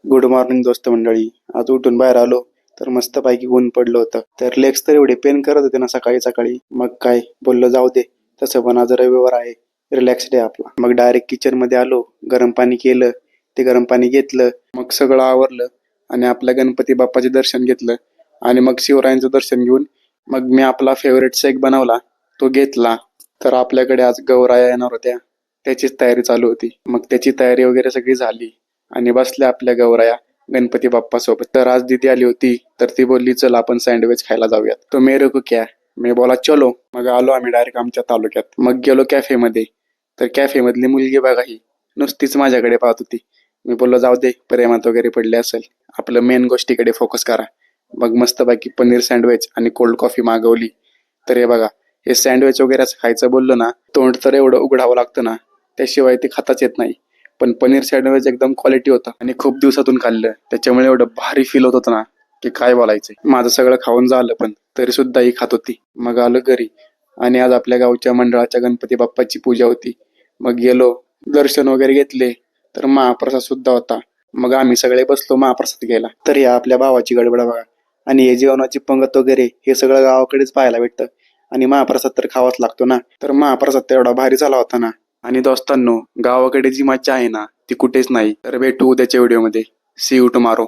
Good morning दोस्त मंडळी. आज उठून बाहेर आलो तर मस्तपैकी ऊन पडलं होतं. तर लेग्स तर एवढे पेन करत होते ना सकाळी सकाळी. मग काय बोललो जाऊ दे, तसं पण आज रविवार आहे, रिलॅक्स डे आपला. मग डायरेक्ट किचन मध्ये आलो, गरम पाणी केलं, ते गरम पाणी घेतलं, मग सगळं आवरलं आणि आपल्या गणपती बाप्पाचे दर्शन घेतलं आणि मग शिवरायांचं दर्शन घेऊन मग मी आपला फेवरेट शेक बनवला, तो घेतला. तर आपल्याकडे आज गौराया येणार होत्या, त्याचीच तयारी चालू होती. मग त्याची तयारी वगैरे सगळी झाली आणि बसल्या आपल्या गौराया गणपती बाप्पा सोबत. तर आज दीदी आली होती, तर ती बोलली चल आपण सँडविच खायला जाऊयात. तो मेरे को क्या, मी बोला चलो. मग आलो आम्ही डायरेक्ट आमच्या तालुक्यात. मग गेलो कॅफे मध्ये. तर कॅफे मधली मुलगी बघा ही नुसतीच माझ्याकडे पाहत होती. मी बोललो जाऊ दे, प्रेमात वगैरे पडले असेल, आपलं मेन गोष्टीकडे फोकस करा. मग मस्तपैकी पनीर सँडविच आणि कोल्ड कॉफी मागवली. तर हे बघा, हे सँडविच वगैरे असं खायचं बोललो ना, तोंड तर एवढं उघडावं लागतं ना, त्याशिवाय ते खाताच येत नाही. पण पनीर सँडविच एकदम क्वालिटी होता आणि खूप दिवसातून खाल्लं, त्याच्यामुळे एवढं भारी फील होत होतं ना की काय बोलायचंय. माझं सगळं खाऊन झालं पण तरी सुद्धा ही खात होती. मग आलो घरी आणि आज आपल्या गावच्या मंडळाच्या गणपती बाप्पाची पूजा होती. मग गेलो, दर्शन वगैरे घेतले, तर महाप्रसाद सुद्धा होता. मग आम्ही सगळे बसलो महाप्रसाद घ्यायला. तर या आपल्या भावाची गडबड बघा. आणि हे जेवणाची पंगत वगैरे हे सगळं गावाकडेच पाहायला भेटतं आणि महाप्रसाद तर खावाच लागतो ना. तर महाप्रसाद तर एवढा भारी झाला होता ना. आणि दोस्तांनो, गावाकडे जी मज्जा आहे ना ती कुठेच नाही. तर भेटू उद्याच्या व्हिडिओमध्ये. See you tomorrow.